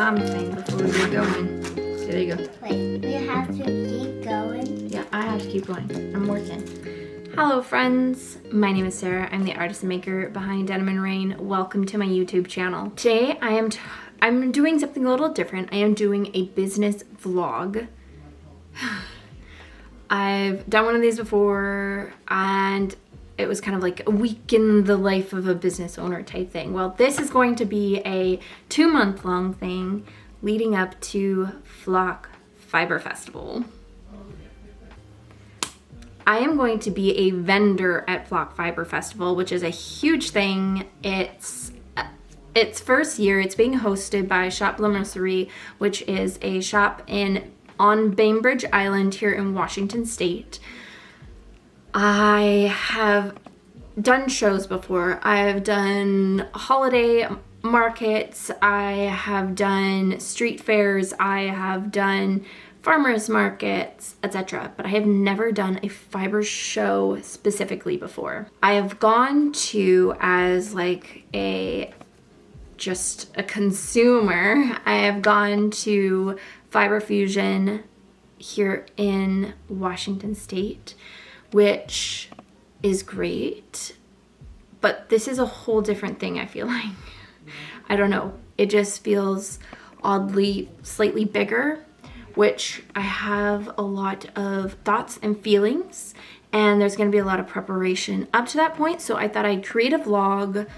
mom thing before we get going. There you go. Wait, we have to keep going? Yeah, I have to keep going. I'm working. Hello friends, my name is Sarah. I'm the artist and maker behind Denim and Rain. Welcome to my YouTube channel. Today I'm doing something a little different. I am doing a business vlog. I've done one of these before and it was kind of like a week in the life of a business owner type thing. Well, this is going to be a 2-month long thing leading up to Flock Fiber Festival. I am going to be a vendor at Flock Fiber Festival, which is a huge thing. It's first year. It's being hosted by Shop La Mercerie, which is a shop on Bainbridge Island here in Washington State. I have done shows before. I have done holiday markets. I have done street fairs. I have done farmers markets, etc. But I have never done a fiber show specifically before. I have gone to, as like just a consumer, I have gone to Fiber Fusion here in Washington State, which is great, but this is a whole different thing. I feel like, I don't know, it just feels oddly slightly bigger, which I have a lot of thoughts and feelings, and there's going to be a lot of preparation up to that point. So I thought I'd create a vlog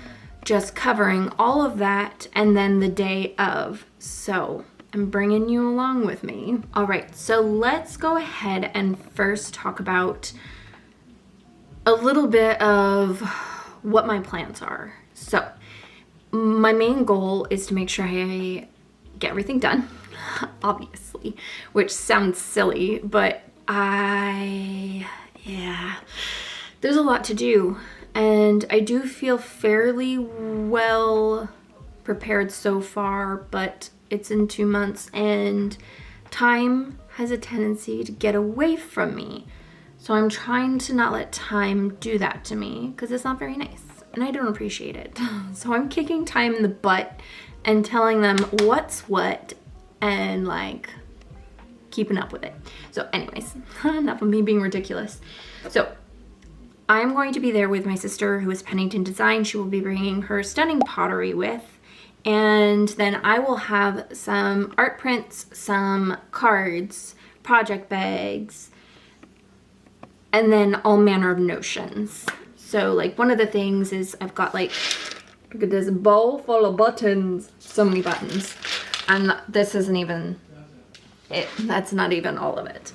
just covering all of that, and then the day of. So I'm bringing you along with me. All right, so let's go ahead and first talk about a little bit of what my plans are. So my main goal is to make sure I get everything done, obviously, which sounds silly, but there's a lot to do. And I do feel fairly well prepared so far, but it's in 2 months and time has a tendency to get away from me. So I'm trying to not let time do that to me because it's not very nice and I don't appreciate it. So I'm kicking time in the butt and telling them what's what and like keeping up with it. So anyways, enough of me being ridiculous. So I'm going to be there with my sister, who is Pennington Design. She will be bringing her stunning pottery with. And then I will have some art prints, some cards, project bags, and then all manner of notions. So like one of the things is I've got like, look at this bowl full of buttons. So many buttons. And this isn't even it. That's not even all of it.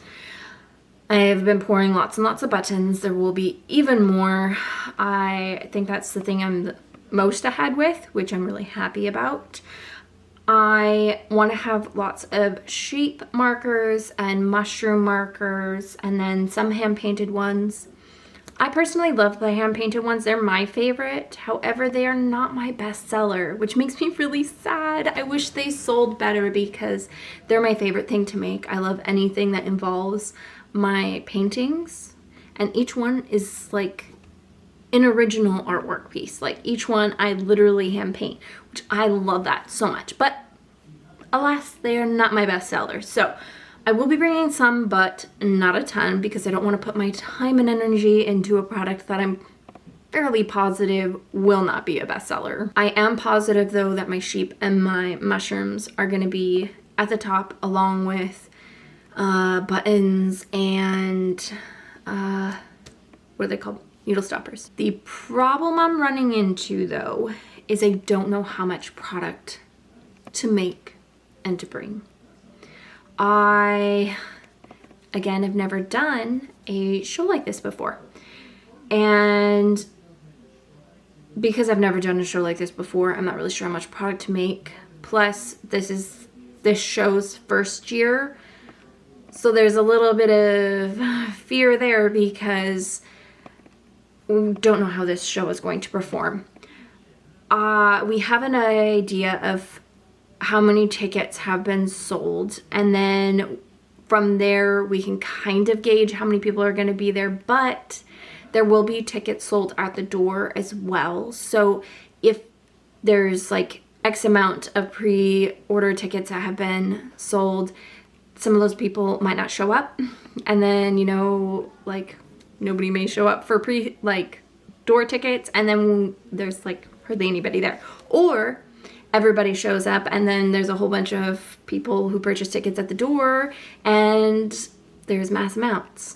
I've been pouring lots and lots of buttons. There will be even more. I think that's the thing I'm most ahead with, which I'm really happy about. I want to have lots of sheep markers and mushroom markers and then some hand-painted ones. I personally love the hand-painted ones. They're my favorite. However, they are not my best seller, which makes me really sad. I wish they sold better because they're my favorite thing to make. I love anything that involves my paintings, and each one is like an original artwork piece. Like each one I literally hand paint, which I love that so much. But alas, they are not my best sellers. So I will be bringing some, but not a ton, because I don't want to put my time and energy into a product that I'm fairly positive will not be a bestseller. I am positive though that my sheep and my mushrooms are going to be at the top, along with buttons and what are they called? Needle stoppers. The problem I'm running into though is I don't know how much product to make and to bring. I, again, have never done a show like this before. And because I've never done a show like this before, I'm not really sure how much product to make. Plus, this is this show's first year. So there's a little bit of fear there because we don't know how this show is going to perform. We have an idea of how many tickets have been sold, and then from there we can kind of gauge how many people are going to be there, but there will be tickets sold at the door as well. So if there's like X amount of pre-order tickets that have been sold. Some of those people might not show up, and then, you know, like, nobody may show up for door tickets, and then there's like hardly anybody there. Or everybody shows up, and then there's a whole bunch of people who purchase tickets at the door, and there's mass amounts.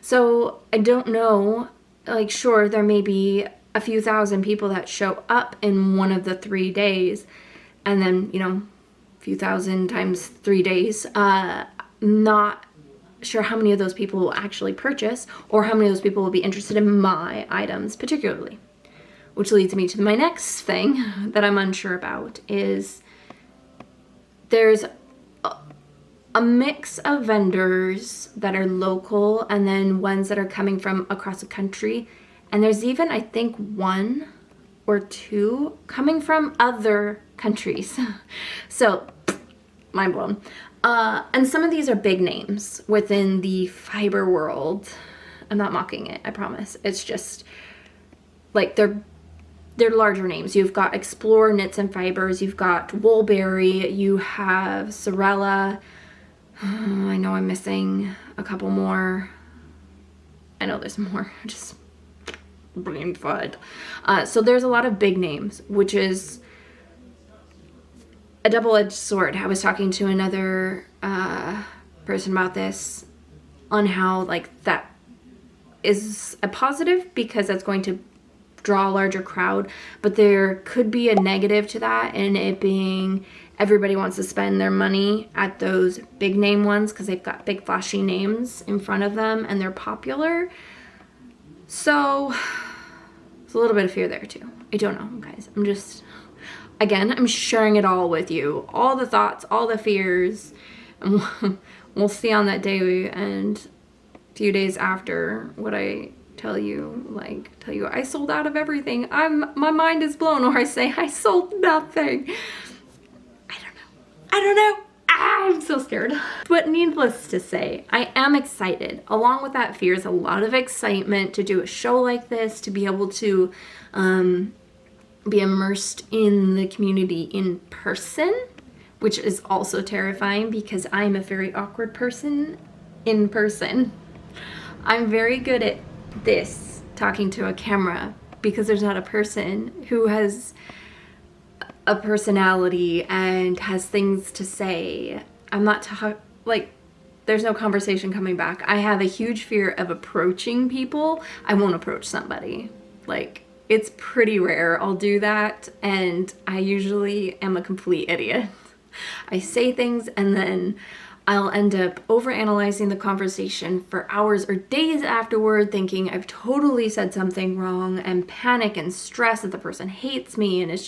So I don't know, like, sure, there may be a few thousand people that show up in one of the 3 days, and then, you know, a few thousand times 3 days. Not sure how many of those people will actually purchase, or how many of those people will be interested in my items particularly. Which leads me to my next thing that I'm unsure about is there's a mix of vendors that are local and then ones that are coming from across the country. And there's even, I think, 1 or 2 coming from other countries. So, mind blown. And some of these are big names within the fiber world. I'm not mocking it, I promise. It's just, like, they're larger names. You've got Explore Knits and Fibers, you've got Woolberry, you have Sorella. I know I'm missing a couple more. I know there's more, just brain fud. So there's a lot of big names, which is a double-edged sword. I was talking to another person about this, on how, like, that is a positive because that's going to draw a larger crowd, but there could be a negative to that, and it being everybody wants to spend their money at those big name ones because they've got big flashy names in front of them and they're popular. So there's a little bit of fear there too. I don't know, guys. I'm sharing it all with you. All the thoughts, all the fears. And we'll see on that day and a few days after what I tell you I sold out of everything. My mind is blown, or I say I sold nothing. I don't know. I'm so scared. But needless to say, I am excited. Along with that fear is a lot of excitement to do a show like this, to be able to be immersed in the community in person, which is also terrifying because I'm a very awkward person in person. I'm very good at this, talking to a camera, because there's not a person who has a personality and has things to say. I'm not there's no conversation coming back. I have a huge fear of approaching people. I won't approach somebody. Like, it's pretty rare I'll do that, and I usually am a complete idiot. I say things and then I'll end up overanalyzing the conversation for hours or days afterward, thinking I've totally said something wrong, and panic and stress that the person hates me, and it's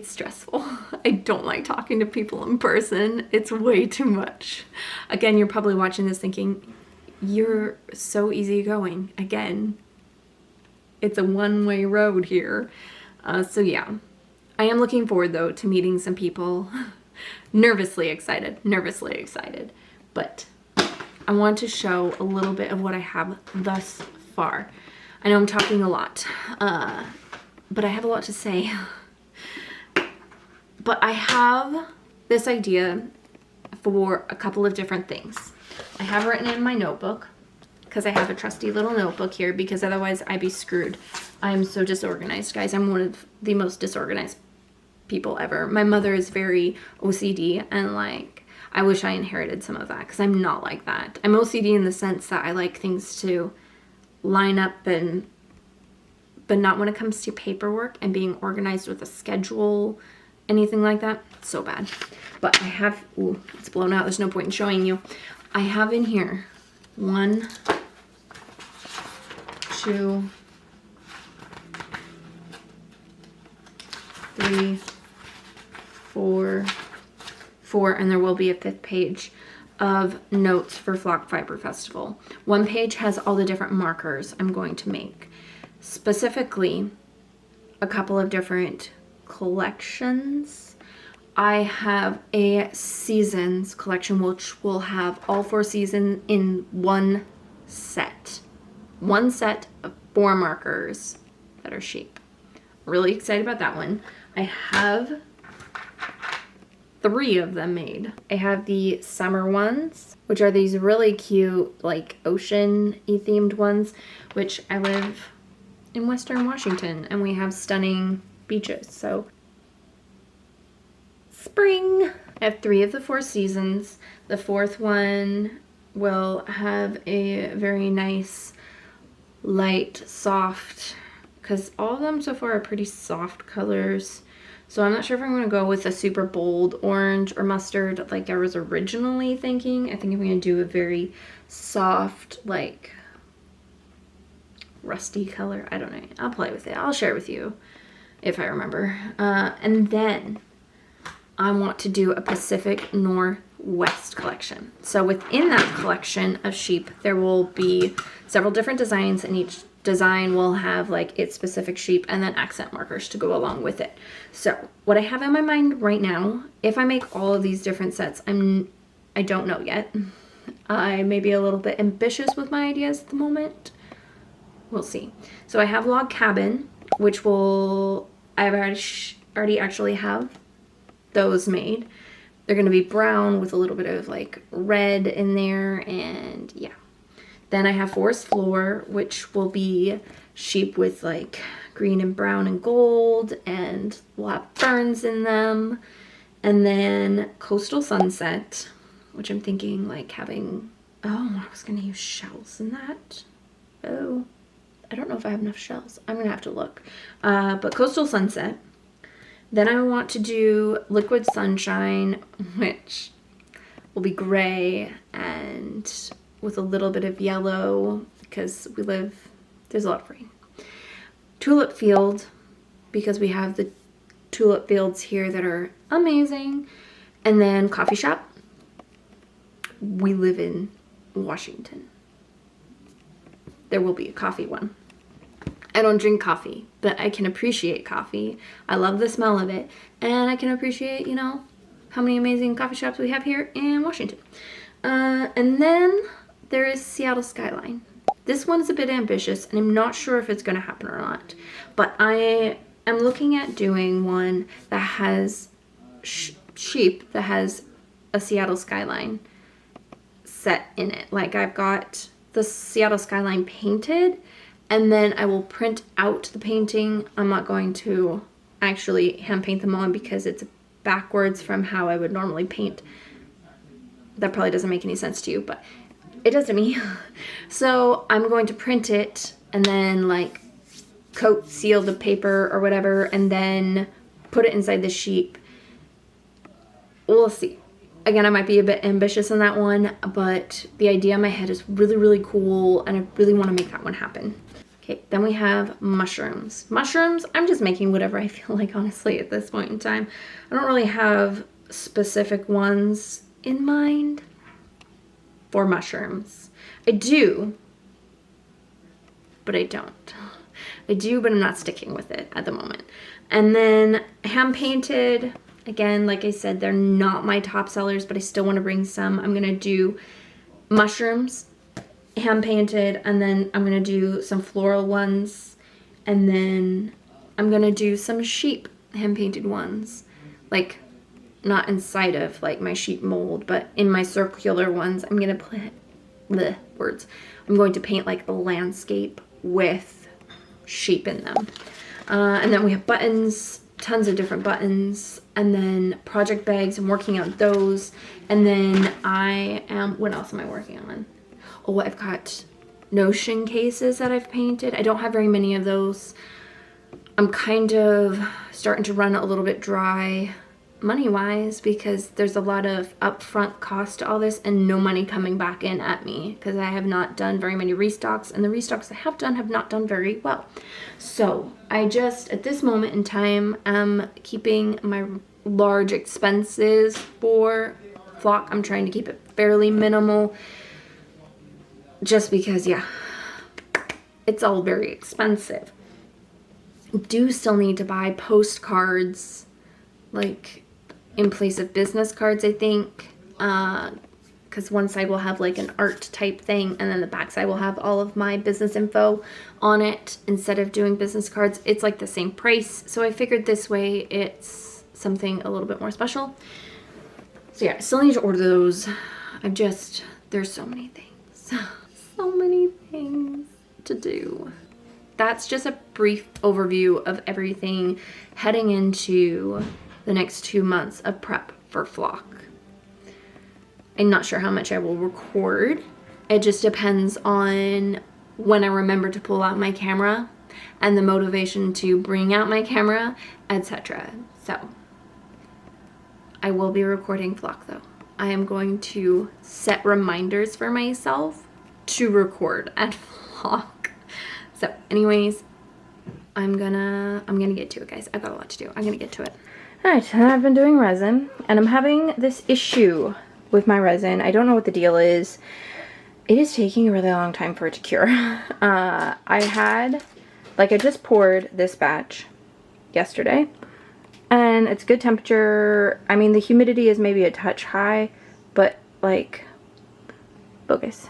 stressful. I don't like talking to people in person. It's way too much. Again, you're probably watching this thinking, you're so easygoing. Again, it's a one-way road here. So yeah, I am looking forward though to meeting some people. Nervously excited, but I want to show a little bit of what I have thus far. I know I'm talking a lot, but I have a lot to say. But I have this idea for a couple of different things. I have written in my notebook, because I have a trusty little notebook here, because otherwise I'd be screwed. I'm so disorganized, guys. I'm one of the most disorganized people ever. My mother is very OCD, and like, I wish I inherited some of that, because I'm not like that. I'm OCD in the sense that I like things to line up, but not when it comes to paperwork and being organized with a schedule, anything like that. It's so bad. But I have, ooh, it's blown out. There's no point in showing you. I have in here 1, 2, 3, 4, and there will be a 5th page of notes for Flock Fiber Festival. 1 page has all the different markers I'm going to make. Specifically, a couple of different collections. I have a seasons collection, which will have all 4 seasons in one set. One set of 4 markers that are sheep. really excited about that one. I have 3 of them made. I have the summer ones, which are these really cute, like ocean-y themed ones, which I live in Western Washington and we have stunning beaches. So spring. I have 3 of the 4 seasons. The 4th one will have a very nice, light, soft, because all of them so far are pretty soft colors. So I'm not sure if I'm going to go with a super bold orange or mustard like I was originally thinking. I think I'm going to do a very soft, like rusty color. I don't know. I'll play with it. I'll share it with you if I remember. And then I want to do a Pacific Northwest collection. So within that collection of sheep, there will be several different designs, and each design will have like its specific sheep and then accent markers to go along with it. So what I have in my mind right now, if I make all of these different sets, I don't know yet. I may be a little bit ambitious with my ideas at the moment. We'll see. So I have Log Cabin, which I've already actually have those made. They're going to be brown with a little bit of like red in there, and yeah. Then I have Forest Floor, which will be sheep with like green and brown and gold, and we'll have ferns in them. And then Coastal Sunset, which I'm thinking like having, I was going to use shells in that. Oh, I don't know if I have enough shells. I'm going to have to look. But Coastal Sunset. Then I want to do Liquid Sunshine, which will be gray and with a little bit of yellow because there's a lot of rain. Tulip Field, because we have the tulip fields here that are amazing. And then Coffee Shop. We live in Washington. There will be a coffee one. I don't drink coffee, but I can appreciate coffee. I love the smell of it. And I can appreciate, how many amazing coffee shops we have here in Washington. And then there is Seattle Skyline. This one's a bit ambitious, and I'm not sure if it's going to happen or not. But I am looking at doing one that has sheep that has a Seattle Skyline set in it. Like I've got the Seattle Skyline painted, and then I will print out the painting. I'm not going to actually hand paint them on because it's backwards from how I would normally paint. That probably doesn't make any sense to you, but it does to me. So I'm going to print it and then like seal the paper or whatever, and then put it inside the sheep. We'll see. Again, I might be a bit ambitious in that one, but the idea in my head is really, really cool, and I really want to make that one happen. Okay, then we have mushrooms. Mushrooms, I'm just making whatever I feel like, honestly, at this point in time. I don't really have specific ones in mind for mushrooms. I do, but I don't. I do, but I'm not sticking with it at the moment. And then hand painted, again, like I said, they're not my top sellers, but I still want to bring some. I'm going to do mushrooms, hand painted, and then I'm going to do some floral ones, and then I'm going to do some sheep hand painted ones, like not inside of like my sheep mold, but in my circular ones. I'm going to I'm going to paint like a landscape with sheep in them. And then we have buttons, tons of different buttons, and then project bags. I'm working on those. And then what else am I working on? Oh, I've got Notion cases that I've painted. I don't have very many of those. I'm kind of starting to run a little bit dry money-wise because there's a lot of upfront cost to all this and no money coming back in at me because I have not done very many restocks, and the restocks I have done have not done very well. So I just, at this moment in time, am keeping my large expenses for Flock. I'm trying to keep it fairly minimal just because, yeah, it's all very expensive. I do still need to buy because in place of business cards, I think, because because one side will have like an art type thing, and then the back side will have all of my business info on it instead of doing business cards. It's like the same price, so I figured this way it's something a little bit more special. So yeah, I still need to order those. There's so many things. So many things to do. That's just a brief overview of everything heading into the next 2 months of prep for Flock. I'm not sure how much I will record. It just depends on when I remember to pull out my camera and the motivation to bring out my camera, etc. So I will be recording Flock though. I am going to set reminders for myself to record at Flock. So anyways, I'm gonna get to it, guys. I've got a lot to do. I'm gonna get to it. Alright, I've been doing resin, and I'm having this issue with my resin. I don't know what the deal is. It is taking a really long time for it to cure. I just poured this batch yesterday, and it's good temperature. I mean, the humidity is maybe a touch high, but like, focus.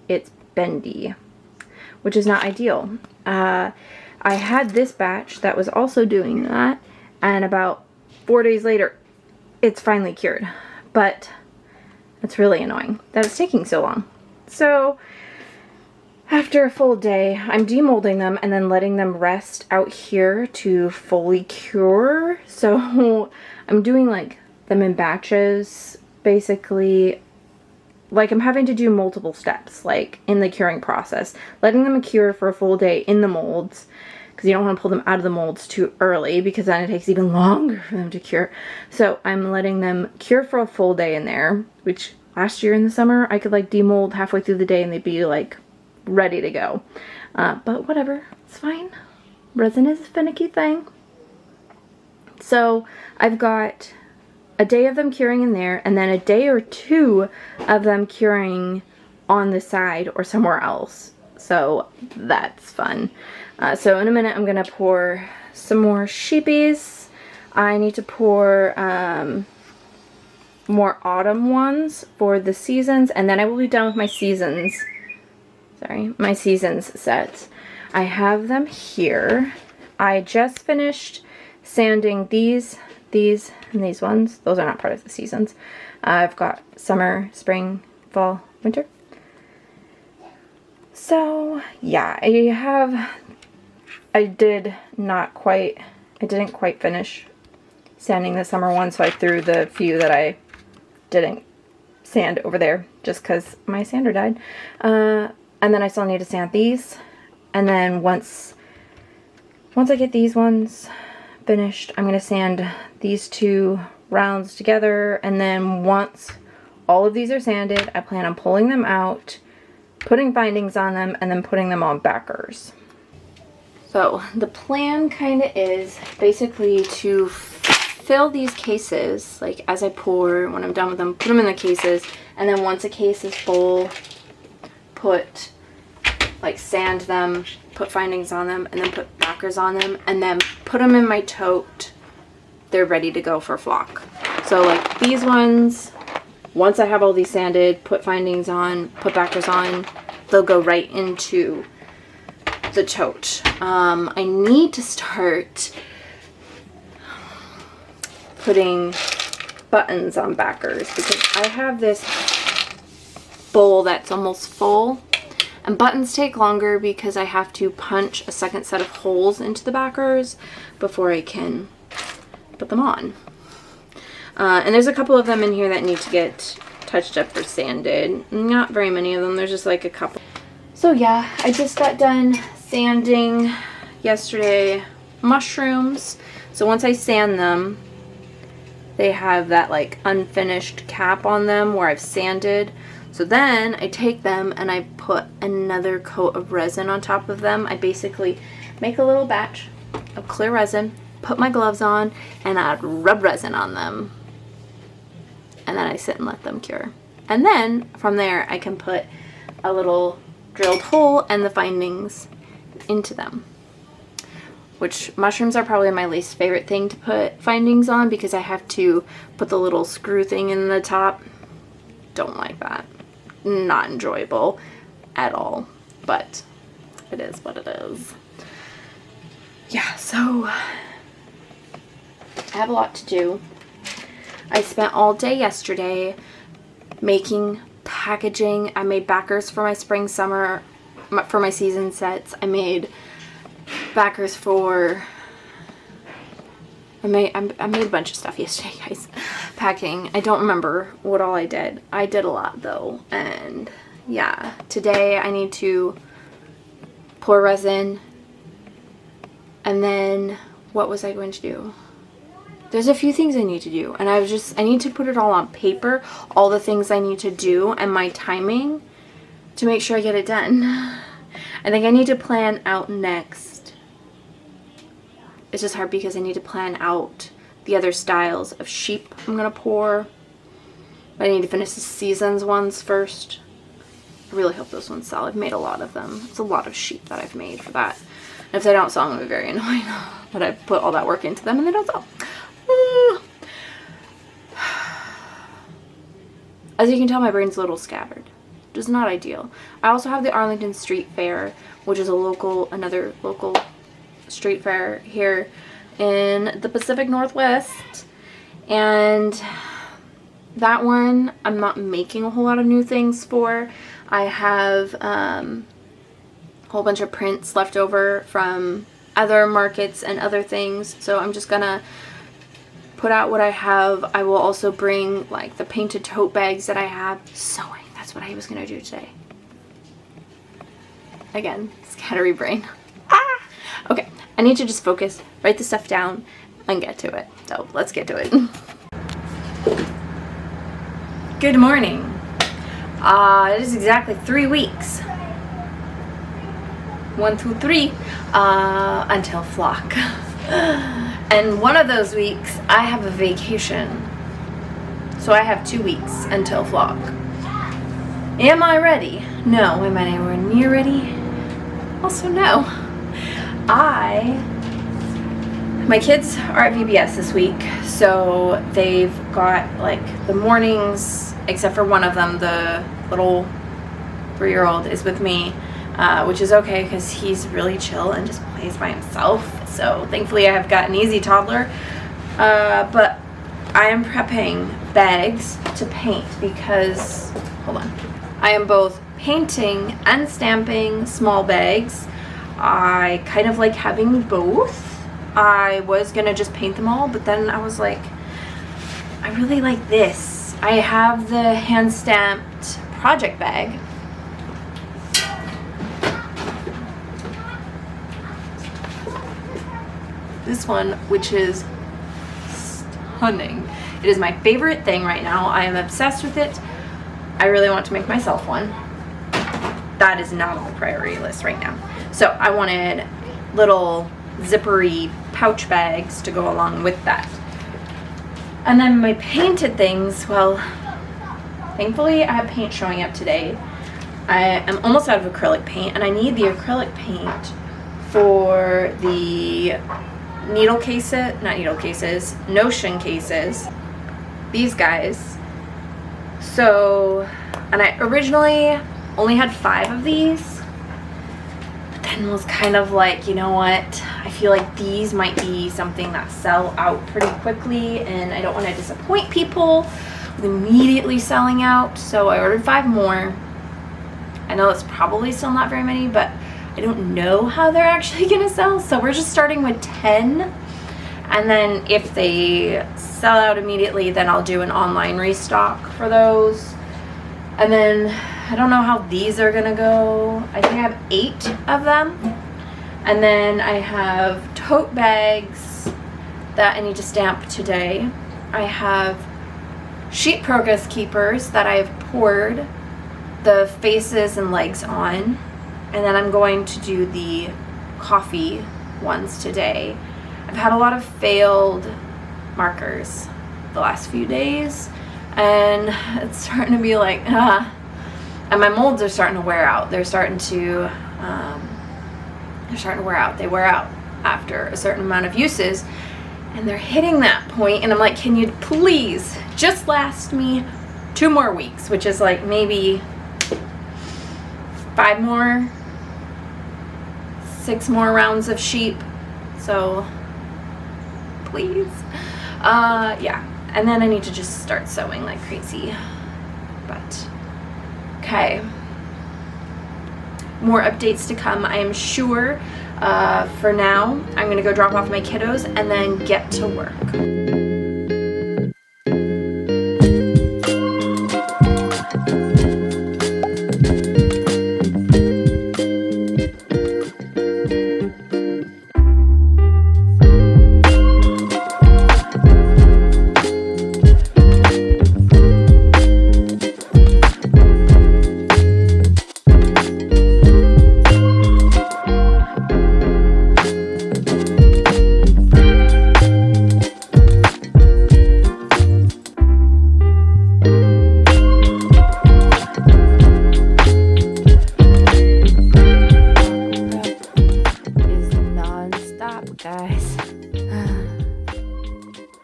It's bendy, which is not ideal. I had this batch that was also doing that, and about 4 days later, it's finally cured. But it's really annoying that it's taking so long. So after a full day, I'm demolding them and then letting them rest out here to fully cure. So I'm doing like them in batches, basically. Like, I'm having to do multiple steps, like, in the curing process. Letting them cure for a full day in the molds, because you don't want to pull them out of the molds too early, because then it takes even longer for them to cure. So I'm letting them cure for a full day in there, which last year in the summer, I could, like, demold halfway through the day, and they'd be, like, ready to go. But whatever, it's fine. Resin is a finicky thing. So I've got a day of them curing in there, and then a day or two of them curing on the side or somewhere else. So that's fun. So in a minute I'm gonna pour some more sheepies. I need to pour more autumn ones for the seasons, and then I will be done with my seasons. My seasons sets. I have them here. I just finished sanding these, and these ones. Those are not part of the seasons. I've got summer, spring, fall, winter. So yeah, I didn't quite finish sanding the summer one, so I threw the few that I didn't sand over there just because my sander died. And then I still need to sand these, and then once I get these ones finished, I'm going to sand these 2 rounds together, and then once all of these are sanded, I plan on pulling them out, putting bindings on them, and then putting them on backers. So the plan kind of is basically to fill these cases, like as I pour, when I'm done with them, put them in the cases, and then once a case is full, sand them, put findings on them, and then put backers on them, and then put them in my tote. They're ready to go for Flock. So like these ones, once I have all these sanded, put findings on, put backers on, they'll go right into the tote. I need to start putting buttons on backers, because I have this bowl that's almost full, and buttons take longer because I have to punch a second set of holes into the backers before I can put them on. And there's a couple of them in here that need to get touched up or sanded. Not very many of them, there's just like a couple. So yeah, I just got done sanding yesterday mushrooms. So once I sand them, they have that like unfinished cap on them where I've sanded. So then I take them and I put another coat of resin on top of them. I basically make a little batch of clear resin, put my gloves on, and I rub resin on them. And then I sit and let them cure. And then from there I can put a little drilled hole and the findings into them. Which mushrooms are probably my least favorite thing to put findings on, because I have to put the little screw thing in the top don't like that. Not enjoyable at all, but it is what it is. Yeah, so I have a lot to do. I spent all day yesterday making packaging. I made backers for my spring, summer, for my season sets. I made backers for, I made a bunch of stuff yesterday, guys. Packing. I don't remember what all I did. I did a lot though. And yeah, today I need to pour resin. And then what was I going to do? There's a few things I need to do, and I need to put it all on paper, all the things I need to do and my timing to make sure I get it done. I think I need to plan out next. It's just hard because I need to plan out the other styles of sheep I'm gonna pour. But I need to finish the seasons ones first. I really hope those ones sell. I've made a lot of them. It's a lot of sheep that I've made for that. And if they don't sell, I'm gonna be very annoyed that I put all that work into them and they don't sell. As you can tell, my brain's a little scattered. Which is not ideal. I also have the Arlington Street Fair, which is another local street fair here in the Pacific Northwest. And that one I'm not making a whole lot of new things for. I have a whole bunch of prints left over from other markets and other things. So I'm just gonna put out what I have. I will also bring like the painted tote bags that I have. Sewing, that's what I was gonna do today. Again, scattery brain. Okay, I need to just focus, write the stuff down, and get to it. So let's get to it. Good morning. It is exactly 3 weeks. 1, 2, 3 until flock. And one of those weeks, I have a vacation. So I have 2 weeks until flock. Am I ready? No. Am I anywhere near ready? Also no. My kids are at VBS this week, so they've got like the mornings, except for one of them, the little 3-year-old is with me, which is okay because he's really chill and just plays by himself. So thankfully I have got an easy toddler, but I am prepping bags to paint because, hold on, I am both painting and stamping small bags. I kind of like having both. I was gonna just paint them all, but then I was like, I really like this. I have the hand stamped project bag. This one, which is stunning. It is my favorite thing right now. I am obsessed with it. I really want to make myself one. That is not on the priority list right now. So I wanted little zippery pouch bags to go along with that. And then my painted things, well, thankfully I have paint showing up today. I am almost out of acrylic paint, and I need the acrylic paint for the Notion cases, these guys. So, and I originally only had 5 of these, but then was kind of like, you know what, I feel like these might be something that sell out pretty quickly, and I don't want to disappoint people with immediately selling out, so I ordered 5 more. I know it's probably still not very many, but I don't know how they're actually gonna sell, so we're just starting with 10, and then if they sell out immediately, then I'll do an online restock for those. And then I don't know how these are gonna go. I think I have 8 of them, and then I have tote bags that I need to stamp today. I have sheet progress keepers that I've poured the faces and legs on. And then I'm going to do the coffee ones today. I've had a lot of failed markers the last few days, and it's starting to be like, and my molds are starting to wear out. They're starting to wear out. They wear out after a certain amount of uses, and they're hitting that point, and I'm like, can you please just last me 2 more weeks, which is like maybe 5 more, 6 more rounds of sheep. So please. Yeah. And then I need to just start sewing like crazy. But okay. More updates to come, I am sure. For now, I'm going to go drop off my kiddos and then get to work.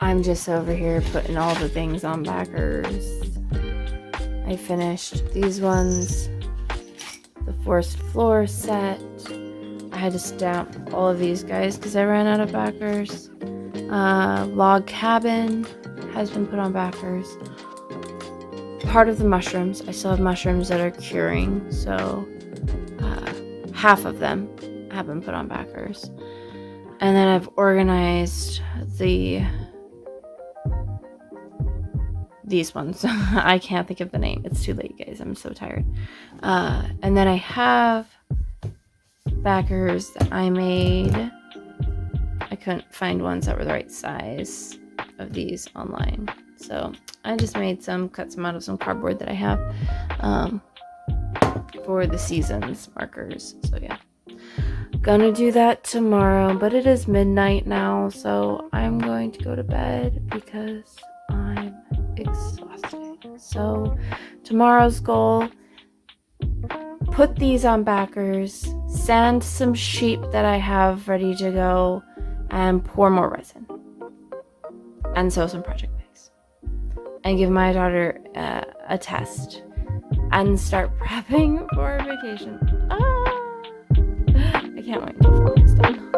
I'm just over here putting all the things on backers. I finished these ones, the forced floor set. I had to stamp all of these guys because I ran out of backers. Log cabin has been put on backers. Part of the mushrooms, I still have mushrooms that are curing, so half of them have been put on backers. And then I've organized these ones. I can't think of the name. It's too late, guys. I'm so tired. And then I have backers that I made. I couldn't find ones that were the right size of these online. So I just made some, cut some out of some cardboard that I have for the seasons markers. So yeah. Gonna do that tomorrow, but it is midnight now, so I'm going to go to bed because I'm exhausted. So tomorrow's goal, put these on backers, sand some sheep that I have ready to go, and pour more resin, and sew some project bags, and give my daughter a test, and start prepping for a vacation. I can't wait until fall is done.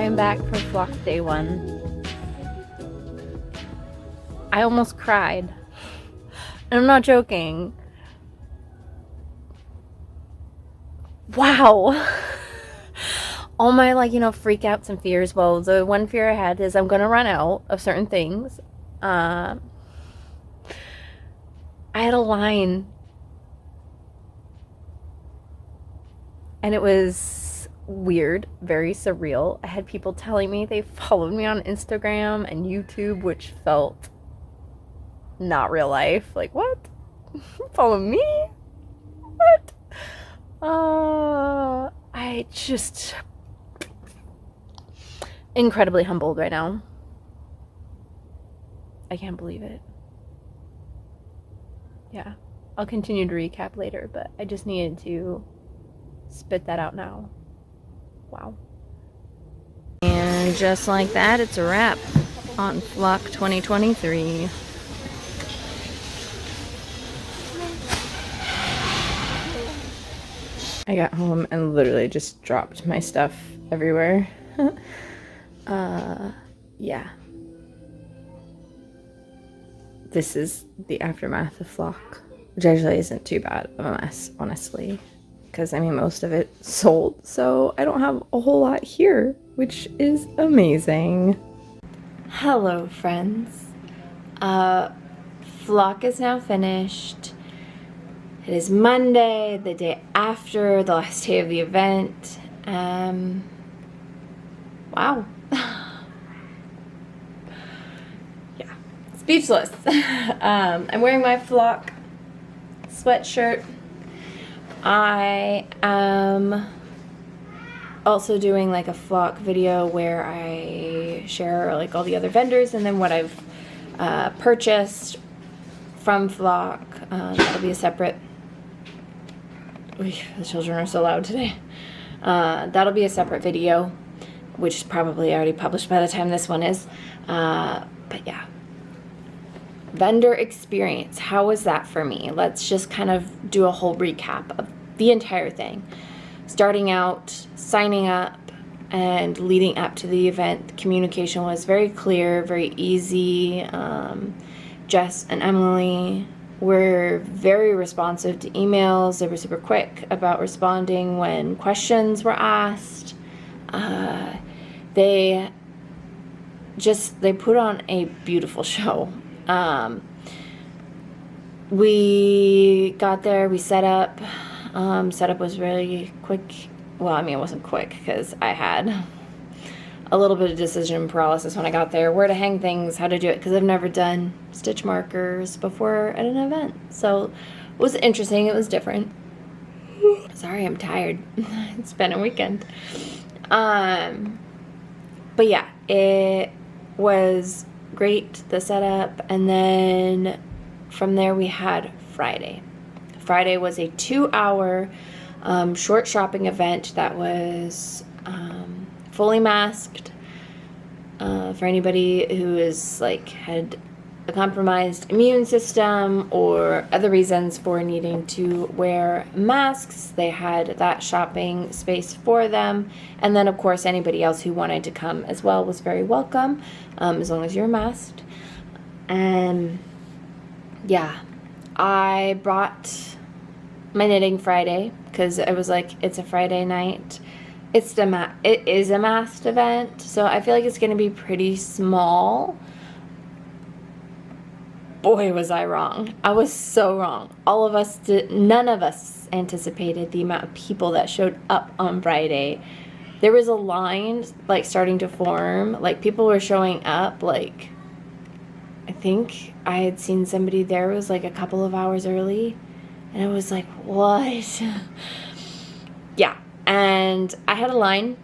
I'm back for Flock Day 1. I almost cried. And I'm not joking. Wow. All my, like, freakouts and fears. Well, the one fear I had is I'm going to run out of certain things. I had a line. And it was weird, very surreal. I had people telling me they followed me on Instagram and YouTube, which felt not real life. Like, what? Follow me? What? I just incredibly humbled right now. I can't believe it. Yeah, I'll continue to recap later, but I just needed to spit that out now. Wow. And just like that, it's a wrap on Flock 2023. I got home and literally just dropped my stuff everywhere. Yeah. This is the aftermath of Flock, which actually isn't too bad of a mess, honestly. Because, I mean, most of it sold, so I don't have a whole lot here, which is amazing. Hello, friends. Flock is now finished. It is Monday, the day after the last day of the event. Wow. Yeah, speechless. I'm wearing my Flock sweatshirt. I am also doing like a Flock video where I share like all the other vendors and then what I've purchased from Flock. That'll be a separate. The children are so loud today. That'll be a separate video, which is probably already published by the time this one is. But yeah. Vendor experience. How was that for me? Let's just kind of do a whole recap of the entire thing. Starting out, signing up, and leading up to the event, the communication was very clear, very easy. Jess and Emily were very responsive to emails. They were super quick about responding when questions were asked. They put on a beautiful show. We got there, we set up. Setup was really quick. Well, I mean, it wasn't quick because I had a little bit of decision paralysis when I got there, where to hang things, how to do it, because I've never done stitch markers before at an event. So it was interesting, it was different. Sorry, I'm tired. It's been a weekend. But yeah, it was great, the setup, and then from there we had Friday. Friday was a 2-hour short shopping event that was fully masked for anybody who is had a compromised immune system or other reasons for needing to wear masks. They had that shopping space for them, and then of course anybody else who wanted to come as well was very welcome, as long as you're masked. And yeah, I brought my knitting Friday because I was like, it's a Friday night. It is a masked event, so I feel like it's going to be pretty small. Boy, was I wrong. I was so wrong. None of us anticipated the amount of people that showed up on Friday. There was a line starting to form. People were showing up. I think I had seen somebody there was a couple of hours early. And I was like, what? Yeah. And I had a line.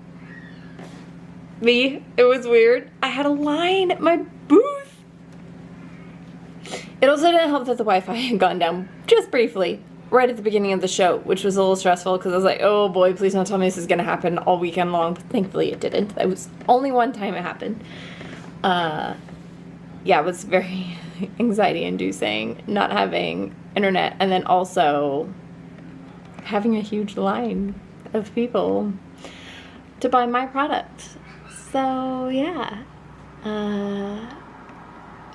It was weird. I had a line at my booth. It also didn't help that the Wi-Fi had gone down just briefly right at the beginning of the show, which was a little stressful because I was like, oh boy, please don't tell me this is going to happen all weekend long. But thankfully it didn't. It was only one time it happened. Yeah, it was very anxiety-inducing not having internet and then also having a huge line of people to buy my product. So, yeah.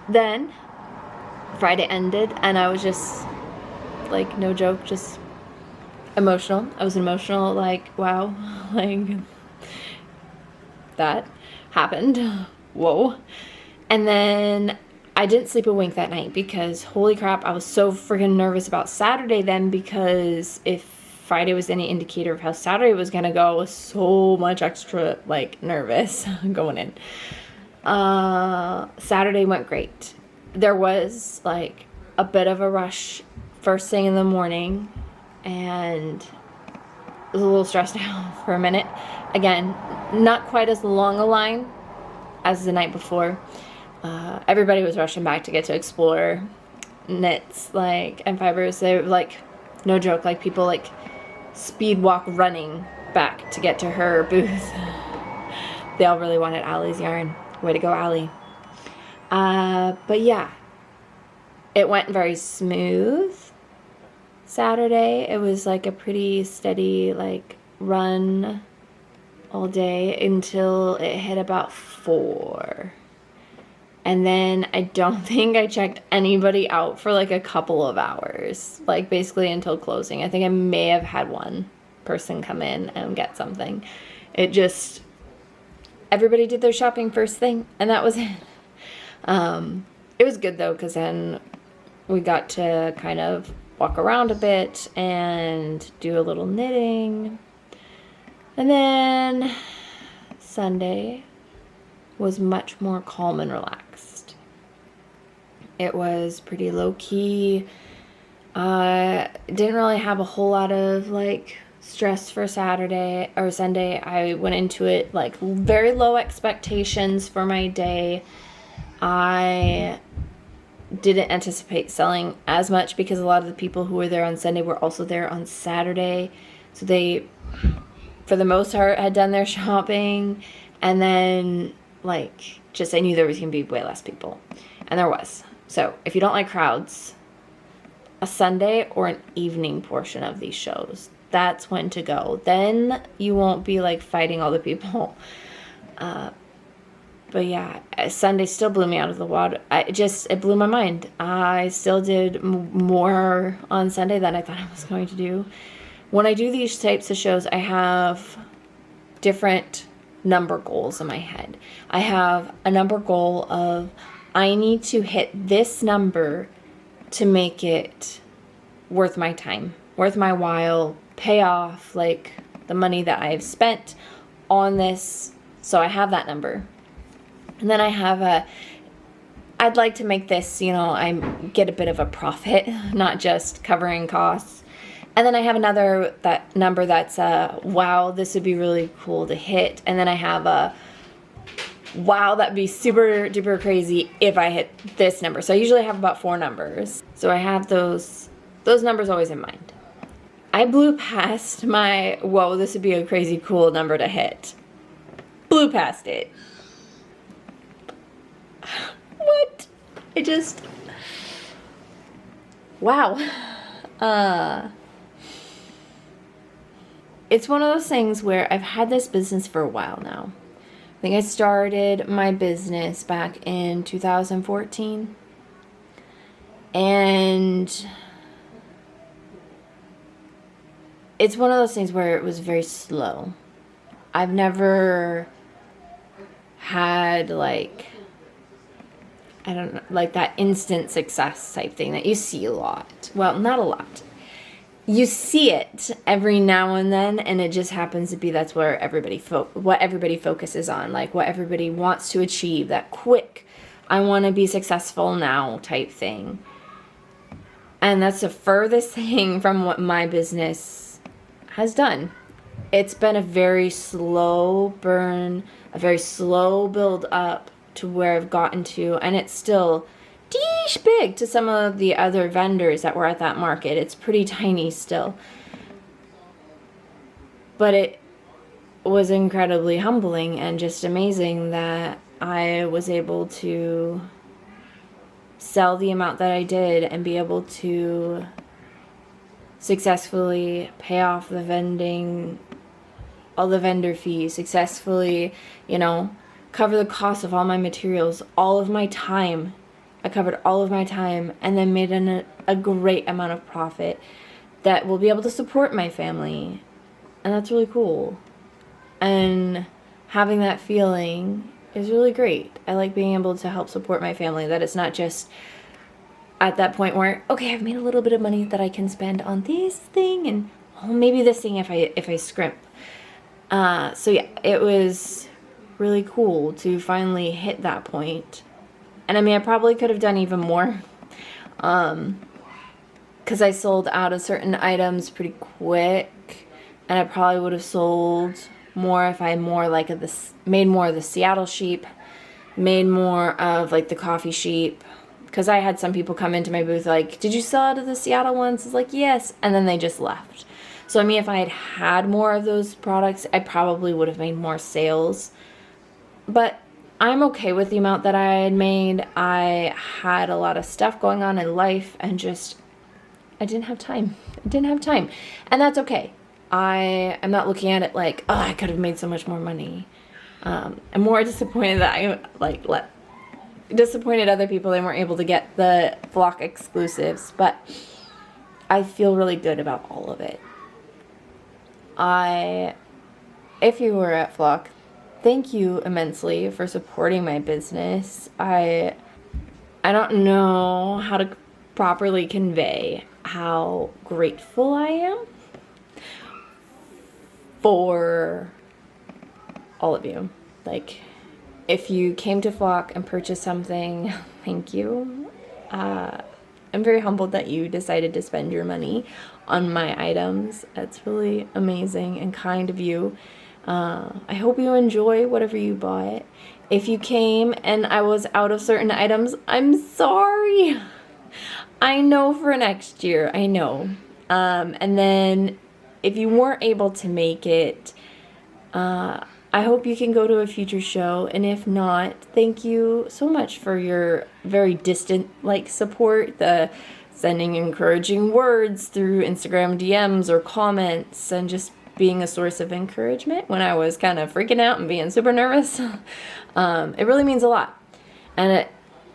Then Friday ended, and I was just, like, no joke, just emotional. I was emotional, like, wow, like, that happened. Whoa. And then I didn't sleep a wink that night because, holy crap, I was so freaking nervous about Saturday then, because if Friday was any indicator of how Saturday was gonna go, I was so much extra, like, nervous going in. Saturday went great. There was, like, a bit of a rush first thing in the morning, and I was a little stressed out for a minute. Again, not quite as long a line as the night before. Everybody was rushing back to get to explore knits, like, and fibers. They were, like, no joke, like, people, like, speed walk running back to get to her booth. They all really wanted Allie's yarn. Way to go, Allie. But yeah, it went very smooth. Saturday, it was like a pretty steady, like, run all day until it hit about 4. And then I don't think I checked anybody out for, like, a couple of hours, like, basically until closing. I think I may have had one person come in and get something. It just, everybody did their shopping first thing, and that was it. It was good, though, because then we got to kind of walk around a bit and do a little knitting. And then Sunday was much more calm and relaxed. It was pretty low-key. Didn't really have a whole lot of, like, stress for Saturday or Sunday. I went into it, like, very low expectations for my day. I didn't anticipate selling as much because a lot of the people who were there on Sunday were also there on Saturday. So they, for the most part, had done their shopping. And then, like, just I knew there was going to be way less people. And there was. So if you don't like crowds, a Sunday or an evening portion of these shows, that's when to go. Then you won't be, like, fighting all the people. But yeah, Sunday still blew me out of the water. It blew my mind. I still did more on Sunday than I thought I was going to do. When I do these types of shows, I have different number goals in my head. I have a number goal of, I need to hit this number to make it worth my time, worth my while, pay off, like, the money that I've spent on this. So I have that number. And then I have I'd like to make this, I get a bit of a profit, not just covering costs. And then I have that number that's wow, this would be really cool to hit. And then I have wow, that'd be super duper crazy if I hit this number. So I usually have about 4 numbers. So I have those numbers always in mind. I blew past my, whoa, this would be a crazy cool number to hit. Blew past it. What? Wow. It's one of those things where I've had this business for a while now. I think I started my business back in 2014. And it's one of those things where it was very slow. I've never had, like, I don't know, like that instant success type thing that you see a lot. Well, not a lot. You see it every now and then, and it just happens to be that's where what everybody focuses on, like what everybody wants to achieve, that quick, I want to be successful now type thing. And that's the furthest thing from what my business has done. It's been a very slow burn, a very slow build up to where I've gotten to, and it's still deesh big to some of the other vendors that were at that market. It's pretty tiny still. But it was incredibly humbling and just amazing that I was able to sell the amount that I did and be able to successfully pay off the vending, all the vendor fees, successfully, cover the cost of all my materials, all of my time. I covered all of my time and then made a great amount of profit that will be able to support my family. And that's really cool. And having that feeling is really great. I like being able to help support my family, that it's not just at that point where, okay, I've made a little bit of money that I can spend on this thing and maybe this thing if I scrimp. So yeah, it was really cool to finally hit that point. And I mean, I probably could have done even more, because I sold out of certain items pretty quick, and I probably would have sold more if I made more of the Seattle sheep, made more of like the coffee sheep, because I had some people come into my booth like, did you sell out of the Seattle ones? It's like, yes, and then they just left. So I mean, if I had had more of those products, I probably would have made more sales, but I'm okay with the amount that I had made. I had a lot of stuff going on in life and just, I didn't have time. And that's okay. I'm not looking at it like, oh, I could have made so much more money. I'm more disappointed that I disappointed other people they weren't able to get the Flock exclusives, but I feel really good about all of it. If you were at Flock, thank you immensely for supporting my business. I don't know how to properly convey how grateful I am for all of you. Like, if you came to Flock and purchased something, thank you. I'm very humbled that you decided to spend your money on my items. That's really amazing and kind of you. I hope you enjoy whatever you bought. If you came and I was out of certain items, I'm sorry. I know for next year, I know. And then if you weren't able to make it, I hope you can go to a future show. And if not, thank you so much for your very distant support, the sending encouraging words through Instagram DMs or comments, and just being a source of encouragement when I was kind of freaking out and being super nervous. It really means a lot. And it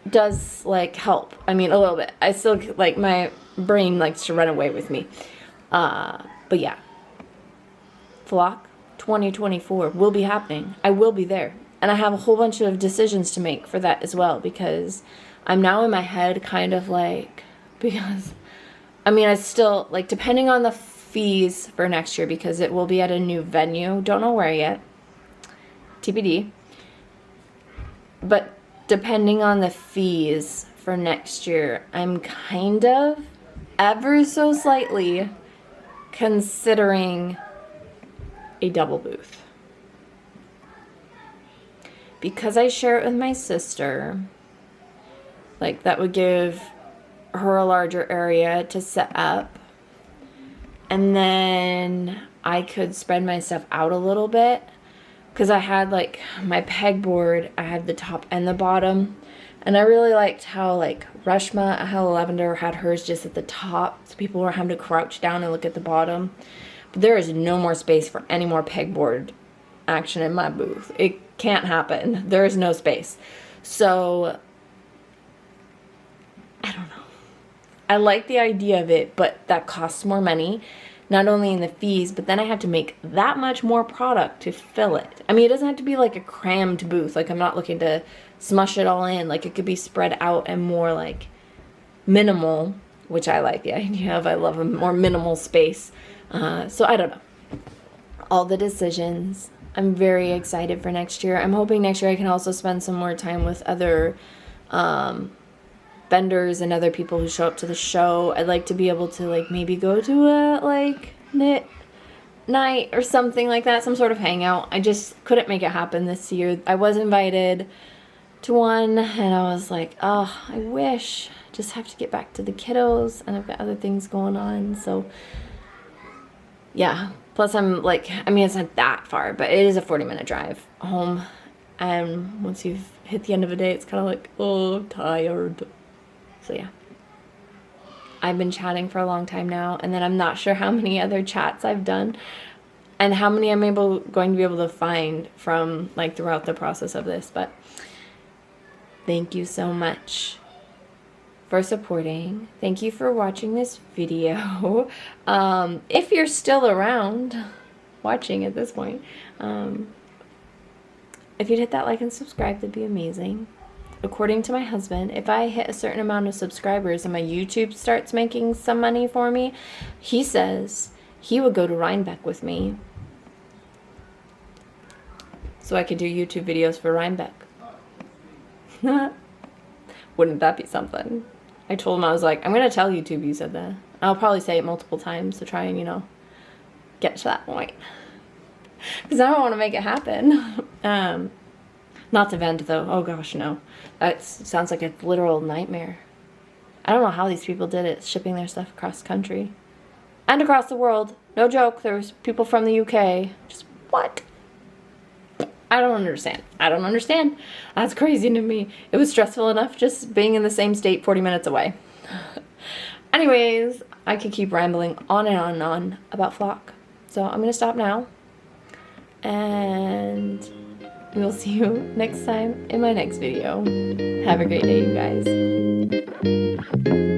does help. I mean, a little bit. I still my brain likes to run away with me. But yeah. Flock 2024 will be happening. I will be there. And I have a whole bunch of decisions to make for that as well, because I'm now in my head because I mean, I still depending on the fees for next year, because it will be at a new venue. Don't know where yet. TBD. But depending on the fees for next year, I'm kind of ever so slightly considering a double booth. Because I share it with my sister, that would give her a larger area to set up. And then I could spread my stuff out a little bit, because I had my pegboard, I had the top and the bottom, and I really liked how Reshma, Hello Lavender, had hers just at the top, so people were having to crouch down and look at the bottom. But there is no more space for any more pegboard action in my booth. It can't happen. There is no space. So I don't know. I like the idea of it, but that costs more money, not only in the fees, but then I have to make that much more product to fill it. I mean, it doesn't have to be a crammed booth. I'm not looking to smush it all in. It could be spread out and more minimal, which I like the idea of. I love a more minimal space. So I don't know. All the decisions. I'm very excited for next year. I'm hoping next year I can also spend some more time with other vendors and other people who show up to the show. I'd like to be able to maybe go to a knit night or something like that, some sort of hangout. I just couldn't make it happen this year. I was invited to one and I was like, oh, I wish. Just have to get back to the kiddos and I've got other things going on. So yeah, plus I'm I mean, it's not that far, but it is a 40-minute drive home. And once you've hit the end of a day, it's kind of oh, I'm tired. So yeah, I've been chatting for a long time now, and then I'm not sure how many other chats I've done. and how many I'm going to be able to find from like throughout the process of this. But thank you so much for supporting. Thank you for watching this video. If you're still around watching at this point, if you'd hit that like and subscribe, that'd be amazing. According to my husband, if I hit a certain amount of subscribers and my YouTube starts making some money for me, he says he would go to Rhinebeck with me so I could do YouTube videos for Rhinebeck. Wouldn't that be something? I told him, I was like, I'm going to tell YouTube you said that. I'll probably say it multiple times to try and, you know, get to that point. Because I don't want to make it happen. Not to vend, though. Oh, gosh, no. That sounds like a literal nightmare. I don't know how these people did it, shipping their stuff across country. And across the world. No joke, there's people from the UK. Just, what? I don't understand. I don't understand. That's crazy to me. It was stressful enough just being in the same state 40 minutes away. Anyways, I could keep rambling on and on and on about Flock. So I'm going to stop now. And we'll see you next time in my next video. Have a great day, you guys.